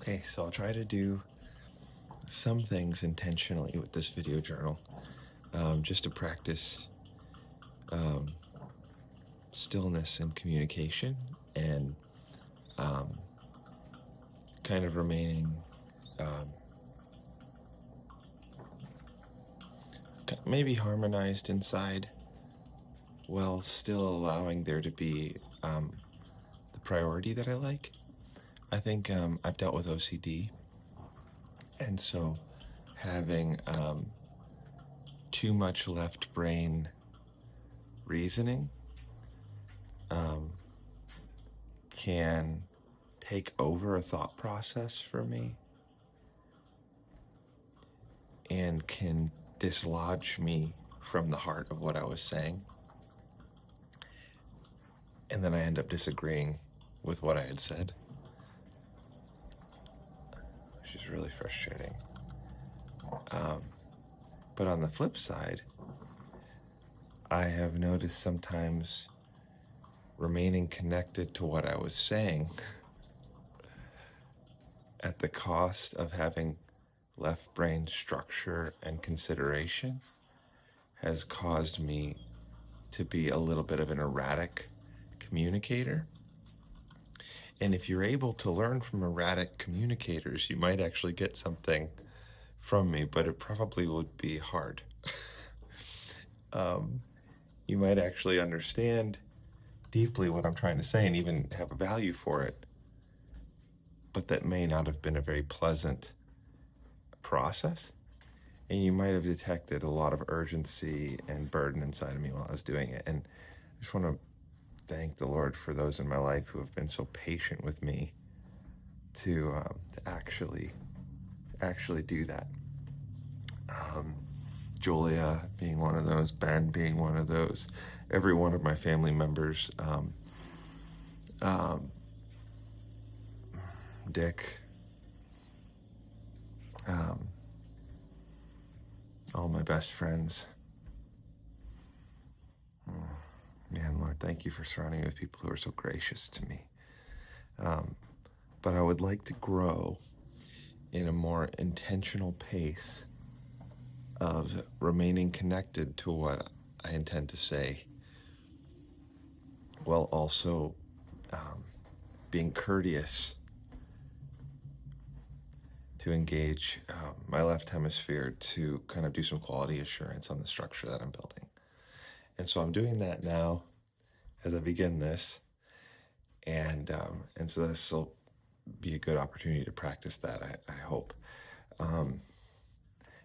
Okay, so I'll try to do some things intentionally with this video journal, just to practice um, stillness and communication and um, kind of remaining um, maybe harmonized inside while still allowing there to be the priority that I like. I think I've dealt with OCD, and so having too much left brain reasoning um, can take over a thought process for me and can dislodge me from the heart of what I was saying. And then I end up disagreeing with what I had said, which is really frustrating. But on the flip side, I have noticed sometimes remaining connected to what I was saying at the cost of having left brain structure and consideration has caused me to be a little bit of an erratic communicator. And if you're able to learn from erratic communicators, you might actually get something from me, but it probably would be hard. You might actually understand deeply what I'm trying to say and even have a value for it, but that may not have been a very pleasant process. And you might have detected a lot of urgency and burden inside of me while I was doing it. And I just want to thank the Lord for those in my life who have been so patient with me to actually do that. Julia being one of those, Ben being one of those, every one of my family members, Dick, all my best friends. Man, Lord, thank you for surrounding me with people who are so gracious to me. But I would like to grow in a more intentional pace of remaining connected to what I intend to say, while also being courteous to engage my left hemisphere to kind of do some quality assurance on the structure that I'm building. And so I'm doing that now as I begin this, and so this will be a good opportunity to practice that, I hope. And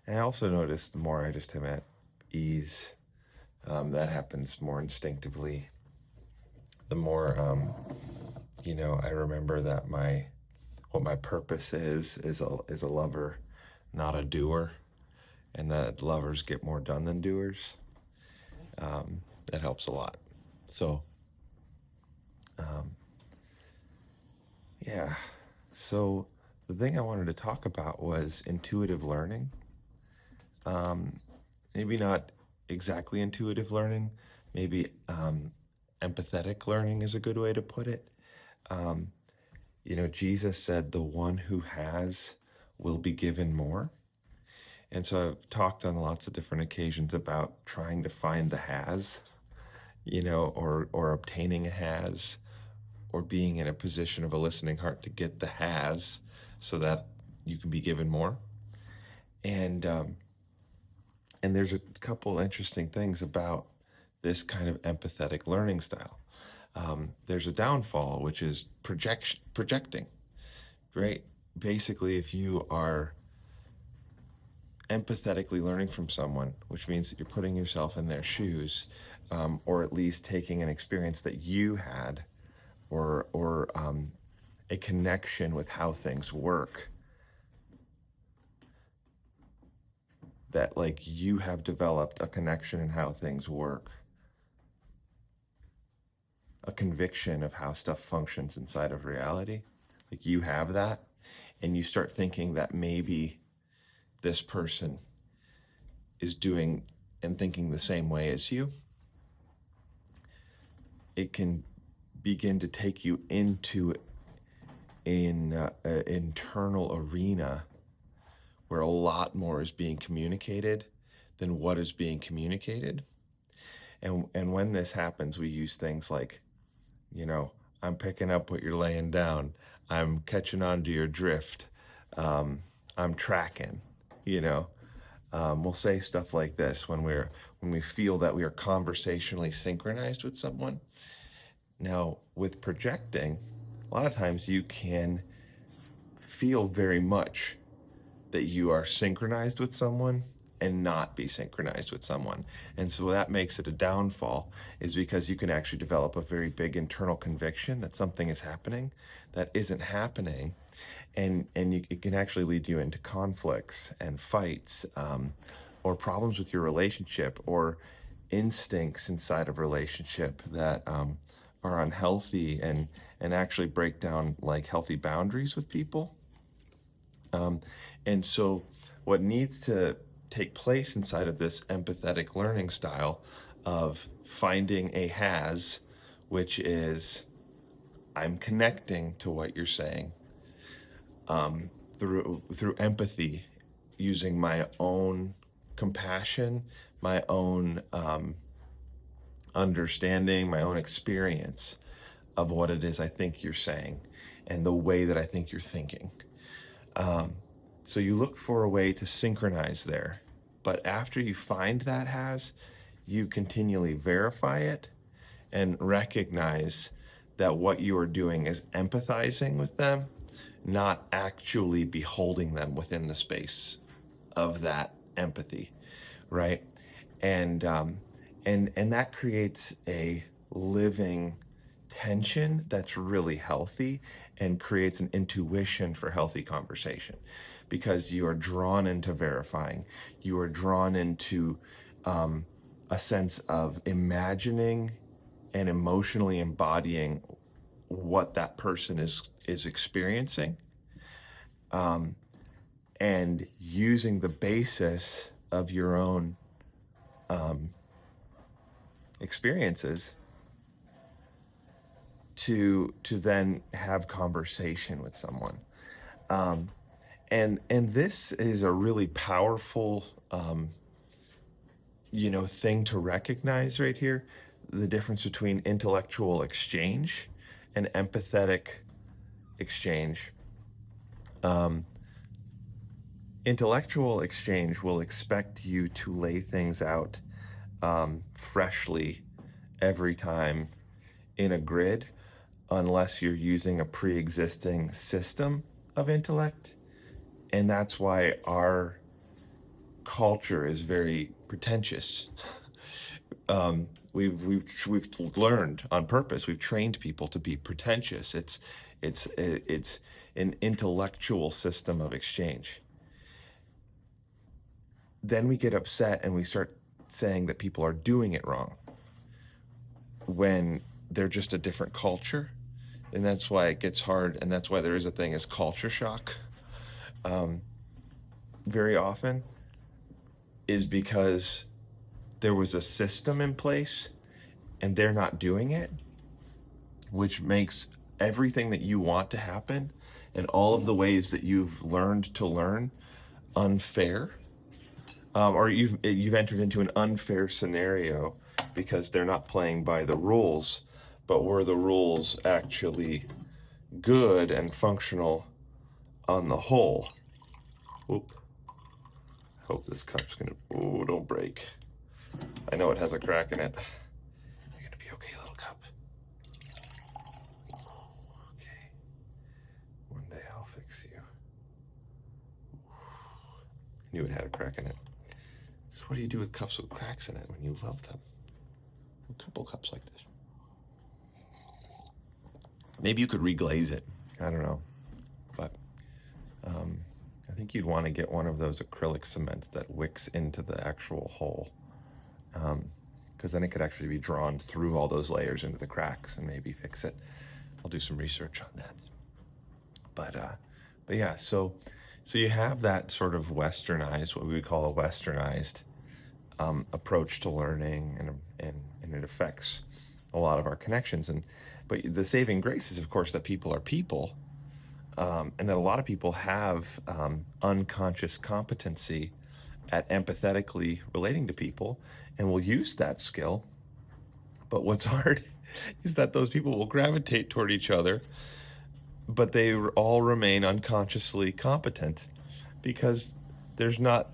I also notice the more I just am at ease, that happens more instinctively. The more, I remember that what my purpose is a lover, not a doer, and that lovers get more done than doers. That helps a lot. So, yeah. So the thing I wanted to talk about was intuitive learning. Maybe not exactly intuitive learning. Maybe empathetic learning is a good way to put it. Jesus said, "The one who has will be given more." And so I've talked on lots of different occasions about trying to find the has, or obtaining a has, or being in a position of a listening heart to get the has so that you can be given more. And there's a couple interesting things about this kind of empathetic learning style. There's a downfall, which is projecting, right? Basically, if you are empathetically learning from someone, which means that you're putting yourself in their shoes, or at least taking an experience that you had, or a connection with how things work, that like you have developed a connection in how things work, a conviction of how stuff functions inside of reality. Like you have that, and you start thinking that maybe this person is doing and thinking the same way as you. It can begin to take you into in an internal arena where a lot more is being communicated than what is being communicated. And when this happens, we use things like, you know, I'm picking up what you're laying down. I'm catching on to your drift. Um, I'm tracking, you know. We'll say stuff like this when we feel that we are conversationally synchronized with someone. Now, with projecting, a lot of times you can feel very much that you are synchronized with someone and not be synchronized with someone. And so that makes it a downfall, is because you can actually develop a very big internal conviction that something is happening that isn't happening. It can actually lead you into conflicts and fights, or problems with your relationship, or instincts inside of relationship that are unhealthy, and actually break down like healthy boundaries with people. Um, and so, what needs to take place inside of this empathetic learning style of finding a has, which is I'm connecting to what you're saying, through empathy, using my own compassion, my own understanding, my own experience of what it is I think you're saying, and the way that I think you're thinking. So you look for a way to synchronize there. But after you find that has, you continually verify it and recognize that what you are doing is empathizing with them, not actually beholding them within the space of that empathy, right? And and that creates a living tension that's really healthy, and creates an intuition for healthy conversation, because you are drawn into verifying, you are drawn into a sense of imagining and emotionally embodying what that person is experiencing, and using the basis of your own experiences to then have conversation with someone. And this is a really powerful thing to recognize right here, the difference between intellectual exchange and empathetic exchange. Intellectual exchange will expect you to lay things out freshly every time in a grid, unless you're using a pre-existing system of intellect. And that's why our culture is very pretentious. We've learned on purpose. We've trained people to be pretentious. It's an intellectual system of exchange. Then we get upset and we start saying that people are doing it wrong when they're just a different culture. And that's why it gets hard, and that's why there is a thing as culture shock. Very often is because there was a system in place and they're not doing it, which makes everything that you want to happen and all of the ways that you've learned to learn unfair, or you've entered into an unfair scenario because they're not playing by the rules. But were the rules actually good and functional on the whole? Oop. Hope this cup's gonna, oh, don't break. I know it has a crack in it. You're gonna be okay, little cup. Okay. One day I'll fix you. I knew it had a crack in it. Just what do you do with cups with cracks in it when you love them? A couple cups like this. Maybe you could reglaze it. I don't know. But I think you'd want to get one of those acrylic cements that wicks into the actual hole, because then it could actually be drawn through all those layers into the cracks and maybe fix it. I'll do some research on that. But yeah, so you have that sort of westernized, what we would call a westernized approach to learning, and it affects a lot of our connections. But the saving grace is, of course, that people are people, and that a lot of people have unconscious competency at empathetically relating to people and will use that skill. But what's hard is that those people will gravitate toward each other, but they all remain unconsciously competent because there's not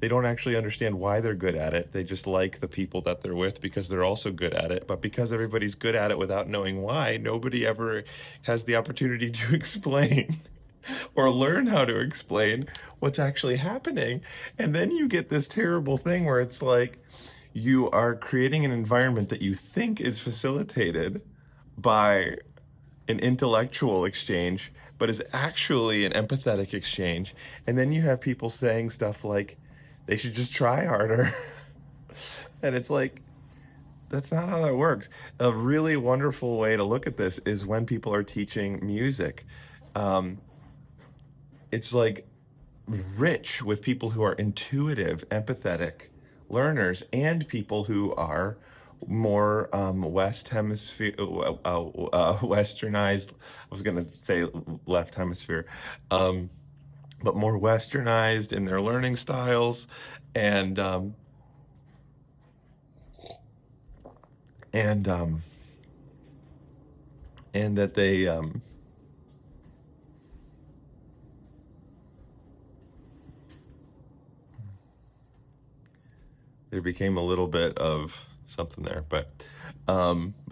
they don't actually understand why they're good at it. They just like the people that they're with because they're also good at it. But because everybody's good at it without knowing why, nobody ever has the opportunity to explain or learn how to explain what's actually happening. And then you get this terrible thing where it's like you are creating an environment that you think is facilitated by an intellectual exchange, but is actually an empathetic exchange. And then you have people saying stuff like they should just try harder. And it's like, that's not how that works. A really wonderful way to look at this is when people are teaching music. Um, it's like rich with people who are intuitive, empathetic learners and people who are more West Hemisphere, Westernized. I was going to say left hemisphere, um, but more Westernized in their learning styles, and um, and um, and that there became a little bit of something there, but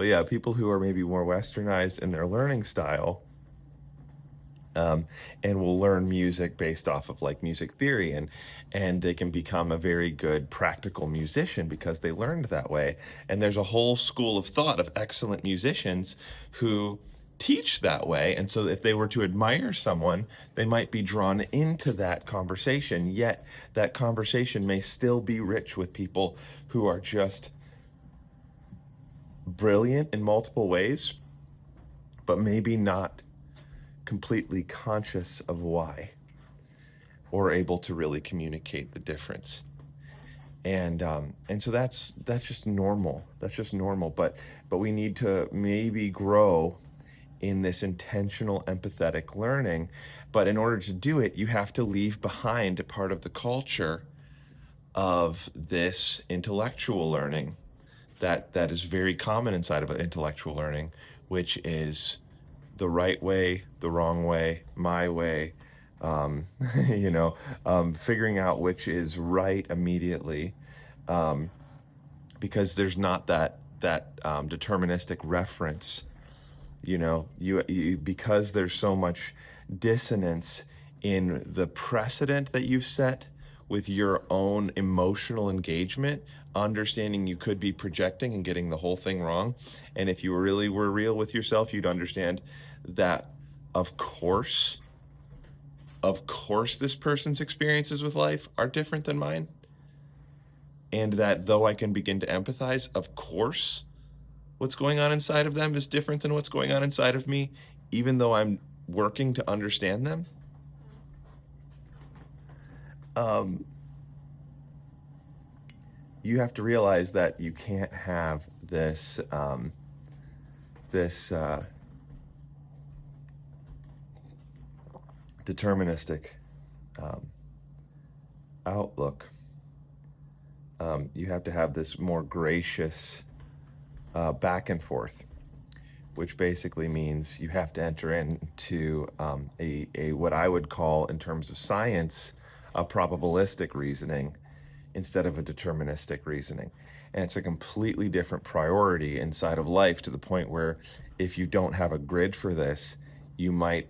yeah, people who are maybe more Westernized in their learning style, um, and will learn music based off of like music theory, and they can become a very good practical musician because they learned that way. And there's a whole school of thought of excellent musicians who teach that way, and so if they were to admire someone, they might be drawn into that conversation, yet that conversation may still be rich with people who are just brilliant in multiple ways, but maybe not completely conscious of why or able to really communicate the difference. And so that's just normal. That's just normal. But we need to maybe grow in this intentional empathetic learning. But in order to do it, you have to leave behind a part of the culture of this intellectual learning that is very common inside of intellectual learning, which is the right way, the wrong way, my way, um, you know, figuring out which is right immediately, um, because there's not that deterministic reference. You because there's so much dissonance in the precedent that you've set with your own emotional engagement, understanding you could be projecting and getting the whole thing wrong. And if you really were real with yourself, you'd understand that, of course, this person's experiences with life are different than mine. And that though I can begin to empathize, of course, what's going on inside of them is different than what's going on inside of me, even though I'm working to understand them. Um, you have to realize that you can't have this deterministic um, outlook. You have to have this more gracious back and forth, which basically means you have to enter into a what I would call, in terms of science, a probabilistic reasoning instead of a deterministic reasoning. And it's a completely different priority inside of life, to the point where if you don't have a grid for this, you might,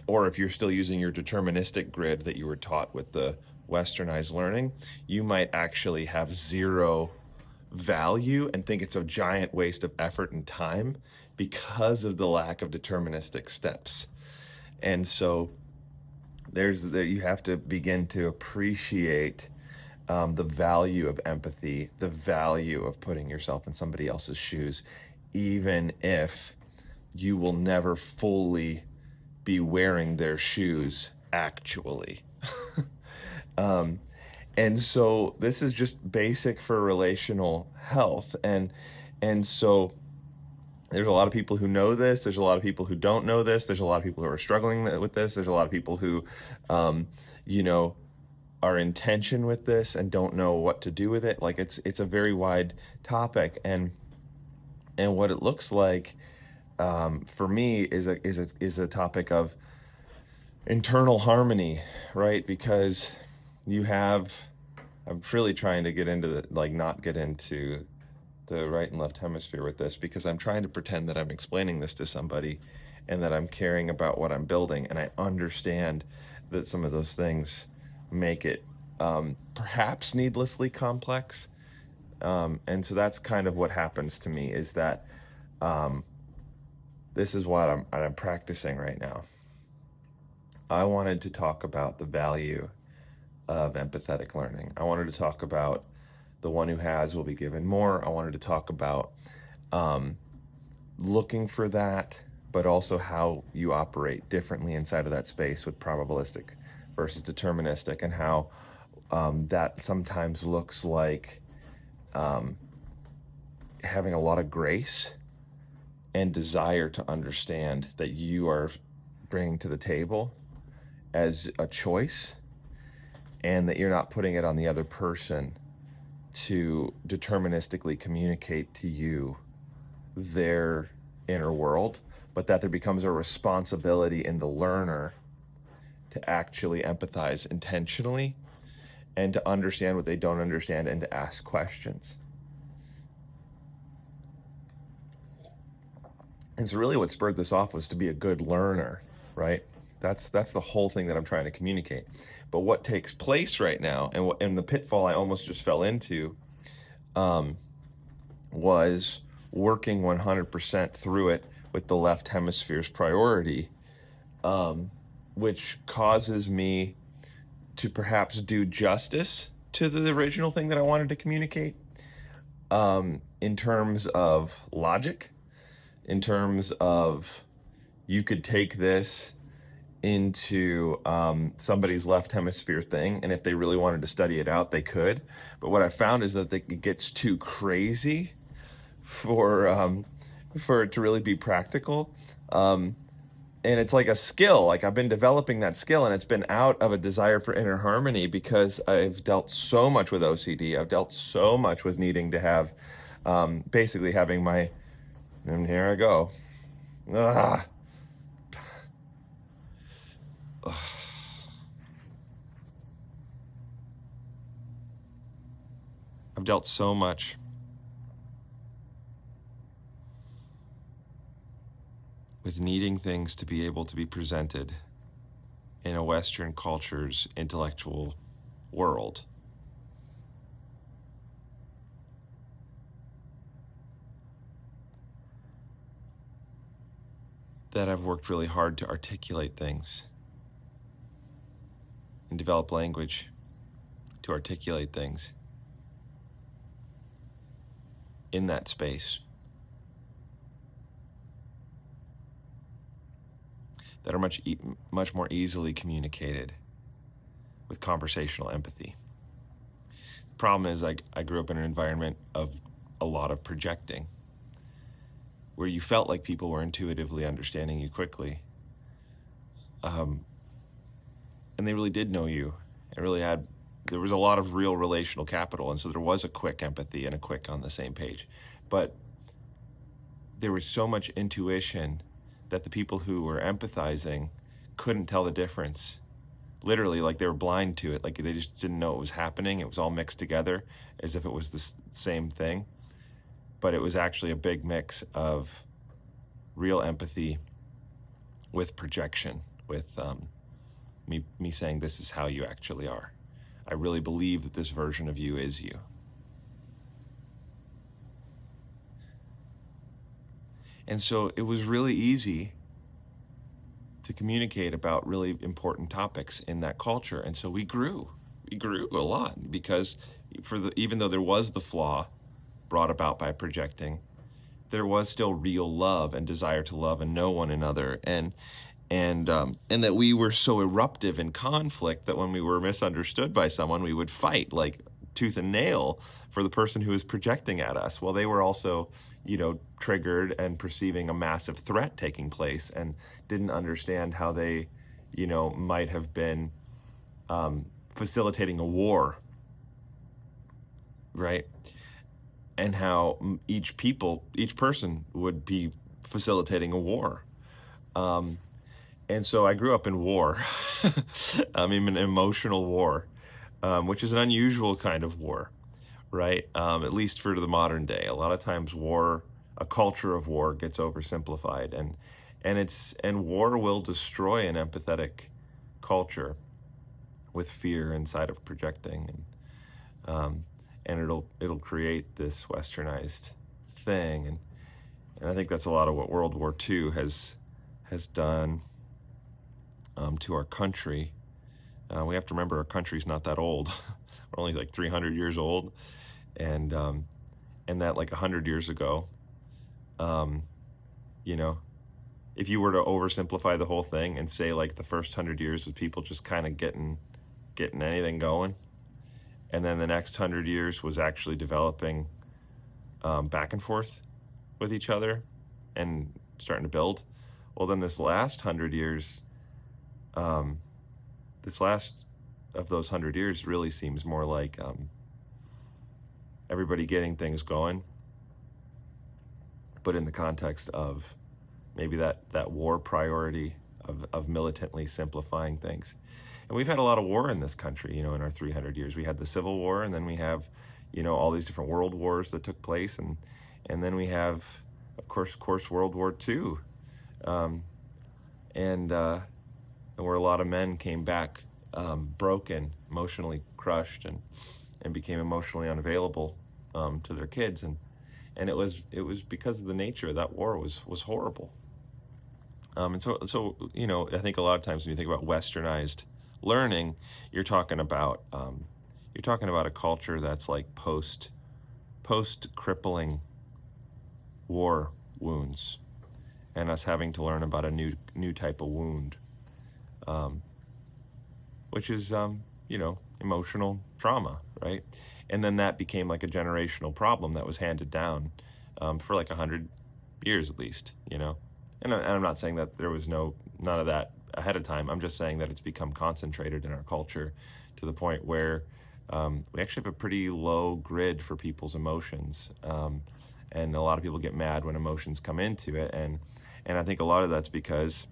or if you're still using your deterministic grid that you were taught with the westernized learning, you might actually have zero value and think it's a giant waste of effort and time because of the lack of deterministic steps. And so you have to begin to appreciate the value of empathy, the value of putting yourself in somebody else's shoes, even if you will never fully be wearing their shoes actually. um, and so this is just basic for relational health, and so There's a lot of people who know this. There's a lot of people who don't know this. There's a lot of people who are struggling with this. There's a lot of people who, um, you know, are in tension with this and don't know what to do with it. Like it's a very wide topic, and what it looks like for me is a topic of internal harmony, right? Because you have, I'm really trying to get into the, like, not get into the right and left hemisphere with this, because I'm trying to pretend that I'm explaining this to somebody and that I'm caring about what I'm building. And I understand that some of those things make it perhaps needlessly complex. And so that's kind of what happens to me, is that um, this is what I'm practicing right now. I wanted to talk about the value of empathetic learning. I wanted to talk about the one who has will be given more. I wanted to talk about um, looking for that, but also how you operate differently inside of that space with probabilistic versus deterministic, and how that sometimes looks like um, having a lot of grace and desire to understand that you are bringing to the table as a choice, and that you're not putting it on the other person to deterministically communicate to you their inner world, but that there becomes a responsibility in the learner to actually empathize intentionally and to understand what they don't understand and to ask questions. And so really what spurred this off was to be a good learner, right? That's the whole thing that I'm trying to communicate. But what takes place right now, and the pitfall I almost just fell into, was working 100% through it with the left hemisphere's priority, which causes me to perhaps do justice to the original thing that I wanted to communicate, in terms of logic, in terms of, you could take this into somebody's left hemisphere thing, and if they really wanted to study it out, they could. But what I found is that it gets too crazy for it to really be practical. And it's like a skill. Like, I've been developing that skill, and it's been out of a desire for inner harmony, because I've dealt so much with OCD. I've dealt so much with needing to have, basically having my, and here I go. Ah. I've dealt so much with needing things to be able to be presented in a Western culture's intellectual world, that I've worked really hard to articulate things and develop language to articulate things in that space that are much more easily communicated with conversational empathy. The problem is, I grew up in an environment of a lot of projecting, where you felt like people were intuitively understanding you quickly, and they really did know you. There was a lot of real relational capital, and so there was a quick empathy and a quick on the same page. But there was so much intuition that the people who were empathizing couldn't tell the difference. Literally, like, they were blind to it. Like, they just didn't know it was happening. It was all mixed together as if it was the same thing. But it was actually a big mix of real empathy with projection, with me saying, this is how you actually are. I really believe that this version of you is you. And so it was really easy to communicate about really important topics in that culture. And so we grew a lot, because even though there was the flaw brought about by projecting, there was still real love and desire to love and know one another, and that we were so eruptive in conflict that when we were misunderstood by someone, we would fight like tooth and nail for the person who is projecting at us. Well, they were also, triggered and perceiving a massive threat taking place and didn't understand how they, might have been facilitating a war, right? And how each person would be facilitating a war. And so I grew up in war. I mean, an emotional war, which is an unusual kind of war, right? At least for the modern day. A lot of times a culture of war gets oversimplified, and war will destroy an empathetic culture with fear inside of projecting, and it'll create this westernized thing, and I think that's a lot of what World War II has done to our country. We have to remember our country's not that old. We're only like 300 years old, and that like 100 years ago, you know, if you were to oversimplify the whole thing and say like the first 100 years was people just kind of getting anything going, and then the next 100 years was actually developing back and forth with each other and starting to build. Well, then this last 100 years, this last of those 100 years really seems more like everybody getting things going, but in the context of maybe that war priority of militantly simplifying things. And we've had a lot of war in this country, in our 300 years. We had the Civil War, and then we have, all these different world wars that took place, and then we have, of course, World War II, and where a lot of men came back broken, emotionally crushed, and became emotionally unavailable to their kids, and it was because of the nature of that war was horrible. And so I think a lot of times when you think about westernized learning, you're talking about a culture that's like post crippling war wounds, and us having to learn about a new type of wound, which is emotional trauma, right? And then that became like a generational problem that was handed down for like 100 years at least, And I'm not saying that there was none of that ahead of time. I'm just saying that it's become concentrated in our culture to the point where we actually have a pretty low grid for people's emotions, and a lot of people get mad when emotions come into it, and I think a lot of that's because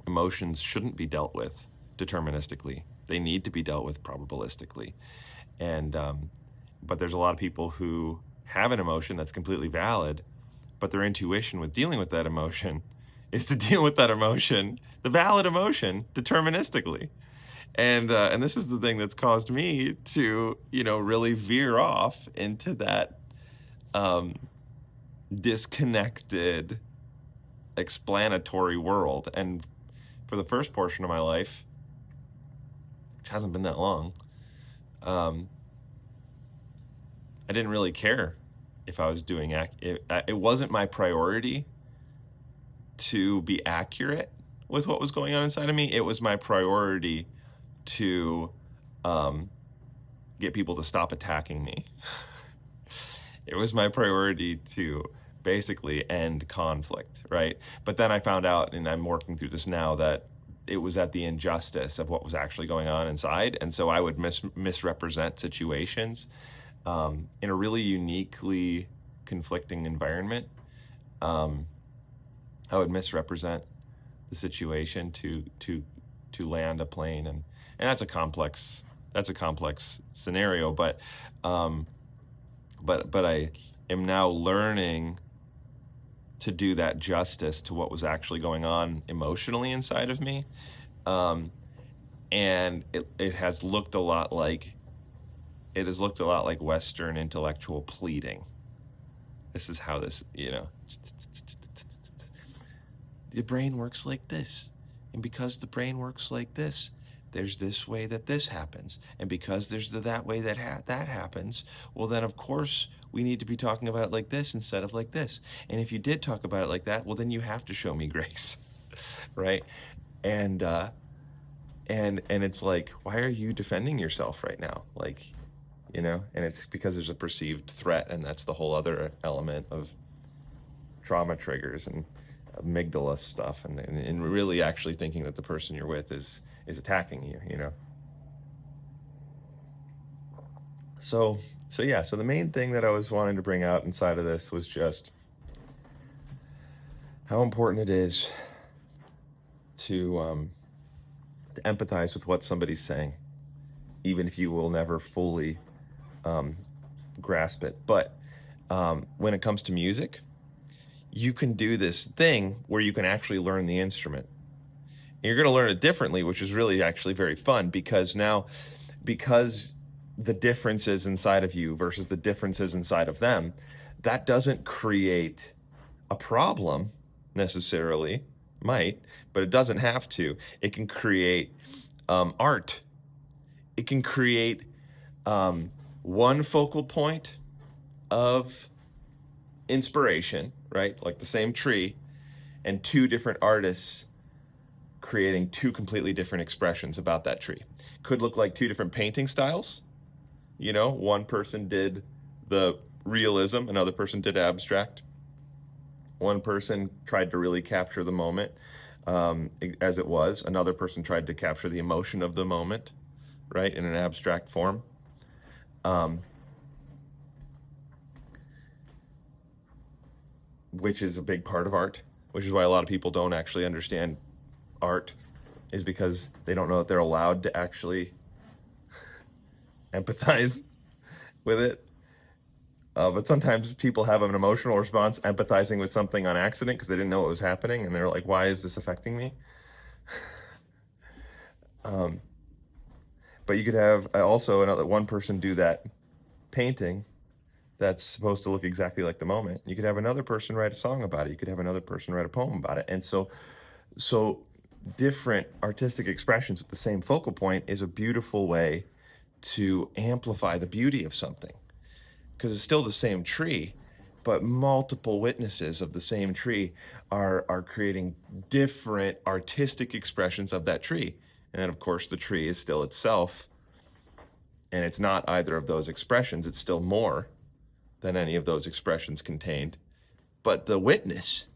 emotions shouldn't be dealt with deterministically. They need to be dealt with probabilistically, and but there's a lot of people who have an emotion that's completely valid, but their intuition with dealing with that emotion is to deal with that emotion, the valid emotion, deterministically. And this is the thing that's caused me to, really veer off into that disconnected, explanatory world. And for the first portion of my life, which hasn't been that long, I didn't really care if I was doing it wasn't my priority to be accurate with what was going on inside of me. It was my priority to get people to stop attacking me. It was my priority to basically end conflict, right? But then I found out, and I'm working through this now, that it was at the injustice of what was actually going on inside. And so I would misrepresent situations in a really uniquely conflicting environment. I would misrepresent the situation to land a plane, and that's a complex scenario. But I am now learning to do that justice to what was actually going on emotionally inside of me, and it has looked a lot like Western intellectual pleading. This is how this, the brain works like this, and because the brain works like this, there's this way that this happens, and because there's that way that happens, well then of course we need to be talking about it like this instead of like this. And if you did talk about it like that, well then you have to show me grace, right? And it's like, why are you defending yourself right now? Like, and it's because there's a perceived threat, and that's the whole other element of trauma triggers and amygdala stuff, and really actually thinking that the person you're with is attacking you. So yeah, so the main thing that I was wanting to bring out inside of this was just how important it is to empathize with what somebody's saying, even if you will never fully grasp it. But when it comes to music, you can do this thing where you can actually learn the instrument. And you're going to learn it differently, which is really actually very fun, because the differences inside of you versus the differences inside of them, that doesn't create a problem necessarily. Might, but it doesn't have to. It can create art. It can create one focal point of inspiration, right? Like the same tree, and two different artists creating two completely different expressions about that tree. Could look like two different painting styles. One person did the realism, another person did abstract. One person tried to really capture the moment as it was. Another person tried to capture the emotion of the moment, right, in an abstract form. Which is a big part of art, which is why a lot of people don't actually understand art, is because they don't know that they're allowed to actually empathize with it. But sometimes people have an emotional response empathizing with something on accident because they didn't know what was happening, and they're like, why is this affecting me? But you could have also another one person do that painting that's supposed to look exactly like the moment. You could have another person write a song about it. You could have another person write a poem about it. And so different artistic expressions with the same focal point is a beautiful way to amplify the beauty of something, because it's still the same tree, but multiple witnesses of the same tree are creating different artistic expressions of that tree. And then, of course, the tree is still itself, and it's not either of those expressions. It's still more than any of those expressions contained. But the witness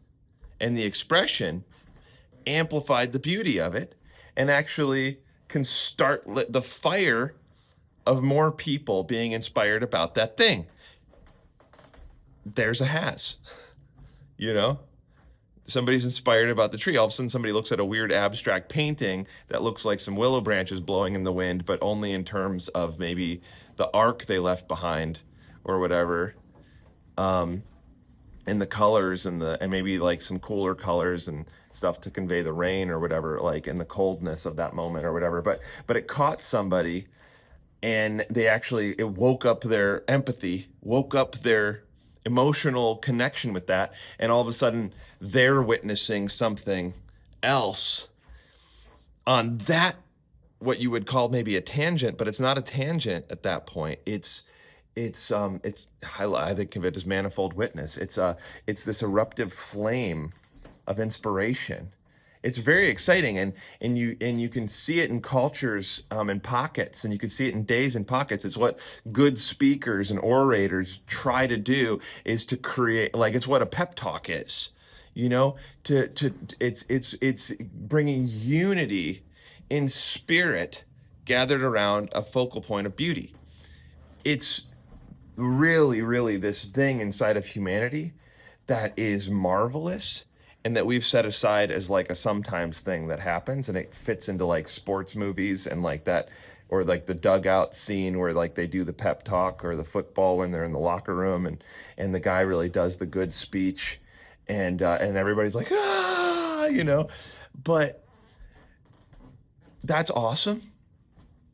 and the expression amplified the beauty of it, and actually can start the fire of more people being inspired about that thing. There's a has. Somebody's inspired about the tree. All of a sudden somebody looks at a weird abstract painting that looks like some willow branches blowing in the wind, but only in terms of maybe the arc they left behind or whatever. And the colors and maybe like some cooler colors and stuff to convey the rain or whatever, like in the coldness of that moment or whatever. But it caught somebody, and it woke up their empathy, woke up their emotional connection with that, and all of a sudden they're witnessing something else on that, what you would call maybe a tangent, but it's not a tangent at that point. I think of it as manifold witness. It's this eruptive flame of inspiration. It's very exciting, and you can see it in cultures in pockets, and you can see it in days in pockets. It's what good speakers and orators try to do, is to create, like, it's what a pep talk is, it's bringing unity in spirit gathered around a focal point of beauty. It's really, really this thing inside of humanity that is marvelous, and that we've set aside as like a sometimes thing that happens, and it fits into like sports movies and like that, or like the dugout scene where like they do the pep talk, or the football when they're in the locker room, and the guy really does the good speech, and everybody's like, but that's awesome,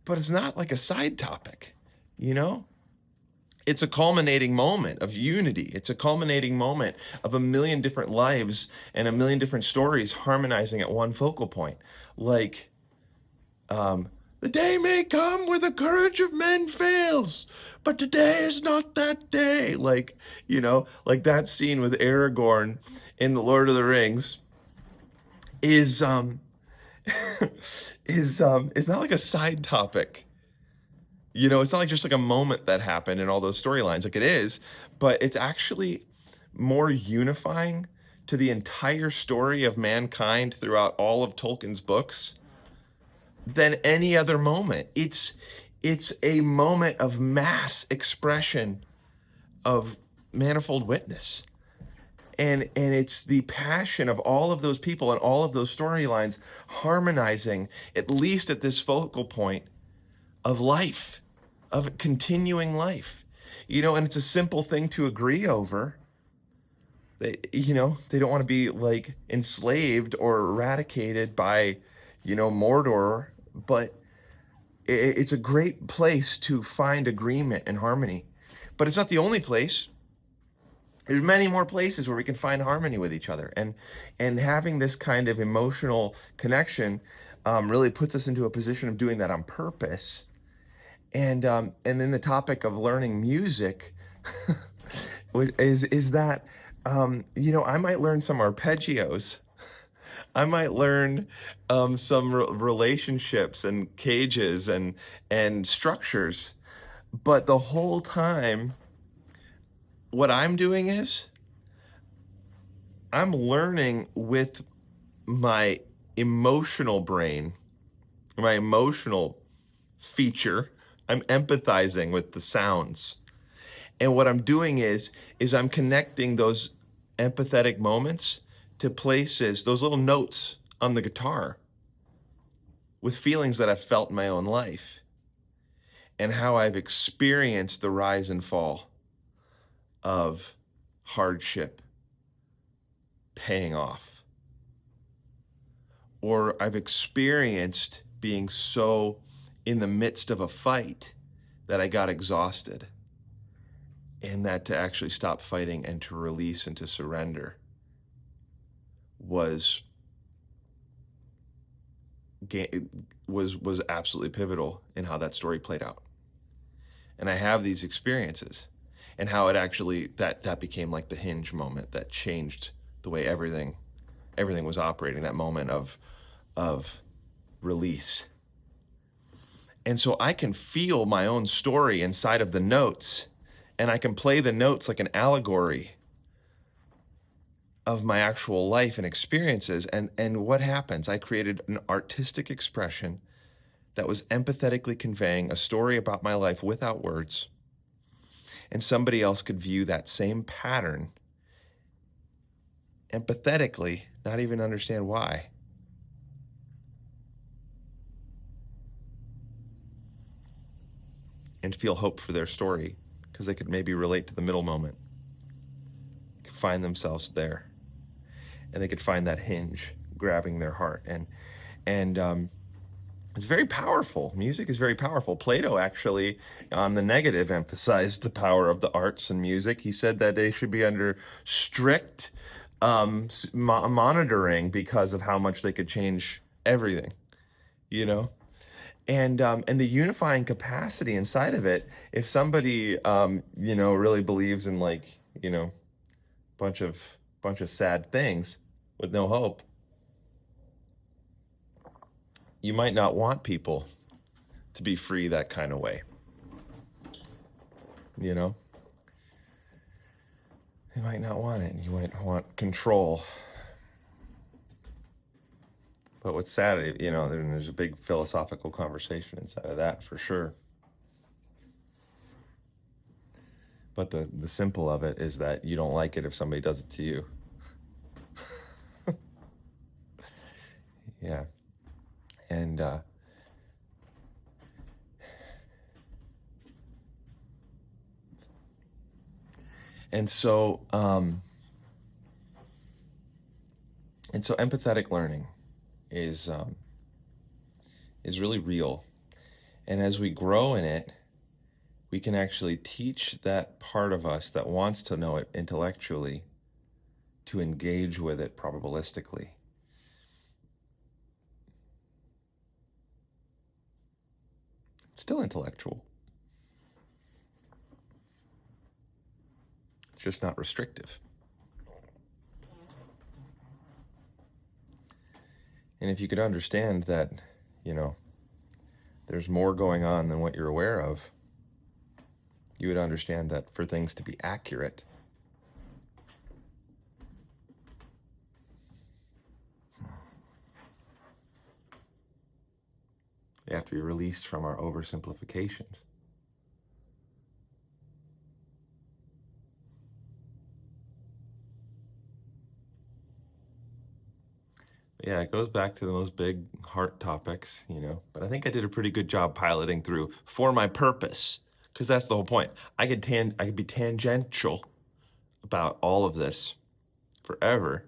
but it's not like a side topic, It's a culminating moment of unity. It's a culminating moment of a million different lives and a million different stories harmonizing at one focal point. Like, the day may come where the courage of men fails, but today is not that day. Like, like that scene with Aragorn in The Lord of the Rings is not like a side topic. It's not like just like a moment that happened in all those storylines, like it is, but it's actually more unifying to the entire story of mankind throughout all of Tolkien's books than any other moment. It's a moment of mass expression of manifold witness. And it's the passion of all of those people and all of those storylines harmonizing, at least at this focal point of life, of continuing life. And it's a simple thing to agree over. They don't want to be like enslaved or eradicated by, Mordor, but it's a great place to find agreement and harmony. But it's not the only place. There's many more places where we can find harmony with each other, and having this kind of emotional connection really puts us into a position of doing that on purpose. And then the topic of learning music is that I might learn some arpeggios. I might learn some relationships and cages and structures, but the whole time, what I'm doing is I'm learning with my emotional brain, my emotional feature. I'm empathizing with the sounds. And what I'm doing is I'm connecting those empathetic moments to places, those little notes on the guitar, with feelings that I've felt in my own life and how I've experienced the rise and fall of hardship paying off. Or I've experienced being so in the midst of a fight that I got exhausted, and that to actually stop fighting and to release and to surrender was absolutely pivotal in how that story played out. And I have these experiences, and how it actually that became like the hinge moment that changed the way everything was operating, that moment of release. And so I can feel my own story inside of the notes, and I can play the notes like an allegory of my actual life and experiences. And what happens? I created an artistic expression that was empathetically conveying a story about my life without words. And somebody else could view that same pattern empathetically, not even understand why. And feel hope for their story, because they could maybe relate to the middle moment, could find themselves there, and they could find that hinge grabbing their heart. And it's very powerful. Music is very powerful. Plato actually, on the negative, emphasized the power of the arts and music. He said that they should be under strict monitoring because of how much they could change everything, And the unifying capacity inside of it. If somebody really believes in bunch of sad things with no hope, you might not want people to be free that kind of way. You might not want it. You might want control. But what's sad, there's a big philosophical conversation inside of that for sure. But the simple of it is that you don't like it if somebody does it to you. Yeah. And so empathetic learning is really real. And as we grow in it, we can actually teach that part of us that wants to know it intellectually to engage with it probabilistically. It's still intellectual. It's just not restrictive. And if you could understand that, there's more going on than what you're aware of, you would understand that for things to be accurate, they have to be released from our oversimplifications. Yeah, it goes back to those big heart topics, but I think I did a pretty good job piloting through for my purpose, because that's the whole point. I could be tangential about all of this forever.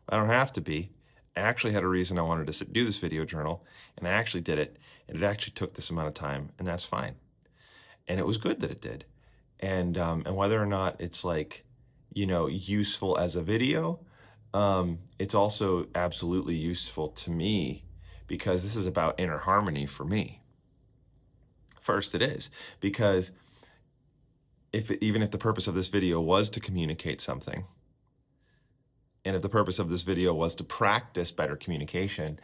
I don't have to be. I actually had a reason I wanted to do this video journal, and I actually did it, and it actually took this amount of time, and that's fine. And it was good that it did. And whether or not it's like, useful as a video, it's also absolutely useful to me because this is about inner harmony for me. First, it is because even if the purpose of this video was to communicate something, and if the purpose of this video was to practice better communication,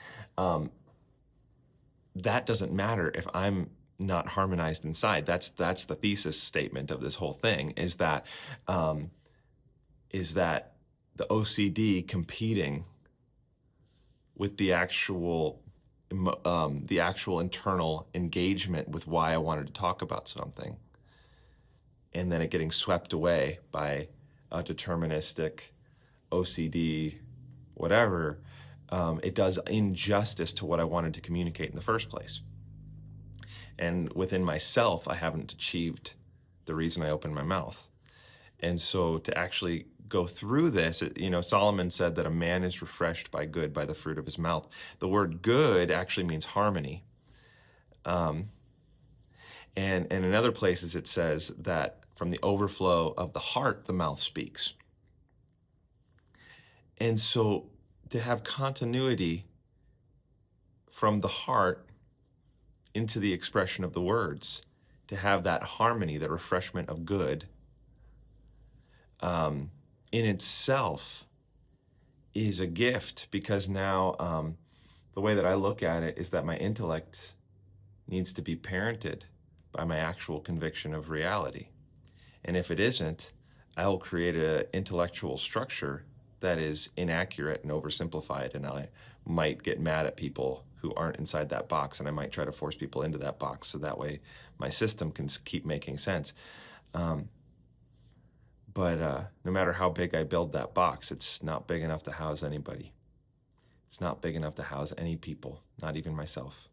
that doesn't matter if I'm not harmonized inside. That's the thesis statement of this whole thing, is that the OCD competing with the actual internal engagement with why I wanted to talk about something, and then it getting swept away by a deterministic OCD, whatever, it does injustice to what I wanted to communicate in the first place. And within myself, I haven't achieved the reason I opened my mouth. And so to actually go through this, Solomon said that a man is refreshed by good by the fruit of his mouth. The word good actually means harmony. And in other places it says that from the overflow of the heart, the mouth speaks. And so to have continuity from the heart into the expression of the words, to have that harmony, that refreshment of good, in itself is a gift, because now the way that I look at it is that my intellect needs to be parented by my actual conviction of reality. And if it isn't, I'll create an intellectual structure that is inaccurate and oversimplified, and I might get mad at people who aren't inside that box, and I might try to force people into that box so that way my system can keep making sense. But no matter how big I build that box, it's not big enough to house anybody. It's not big enough to house any people, not even myself.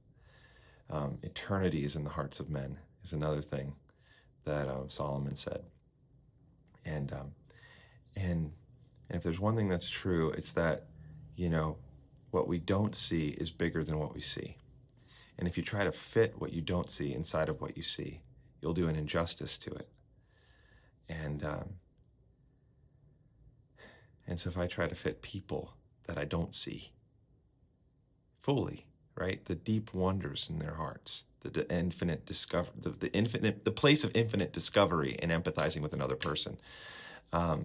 Eternity is in the hearts of men is another thing that Solomon said. And if there's one thing that's true, it's that, what we don't see is bigger than what we see. And if you try to fit what you don't see inside of what you see, you'll do an injustice to it. And so if I try to fit people that I don't see fully, right, the deep wonders in their hearts, the infinite discovery, the place of infinite discovery in empathizing with another person, if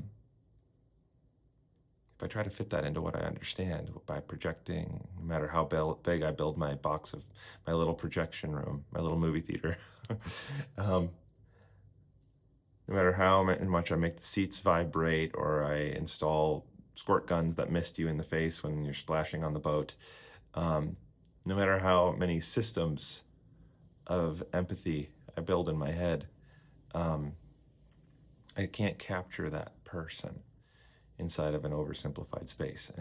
I try to fit that into what I understand by projecting, no matter how big I build my box of my little projection room, my little movie theater, no matter how much I make the seats vibrate, or I install squirt guns that mist you in the face when you're splashing on the boat, no matter how many systems of empathy I build in my head, I can't capture that person inside of an oversimplified space.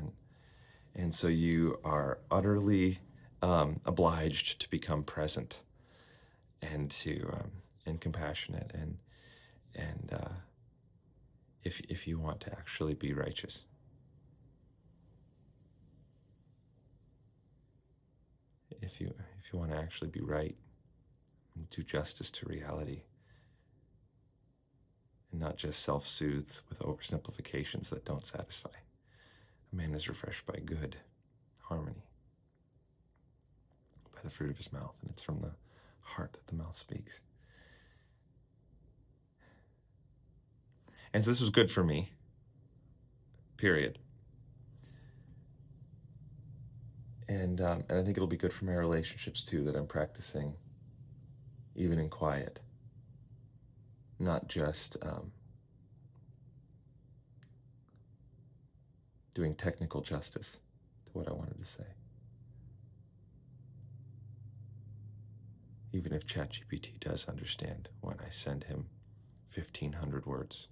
And so you are utterly obliged to become present and and compassionate, and if you want to actually be righteous. If you want to actually be right and do justice to reality, and not just self-soothe with oversimplifications that don't satisfy. A man is refreshed by good, harmony, by the fruit of his mouth, and it's from the heart that the mouth speaks. And so this was good for me, period. And I think it'll be good for my relationships too, that I'm practicing even in quiet, not just doing technical justice to what I wanted to say. Even if ChatGPT does understand when I send him 1,500 words.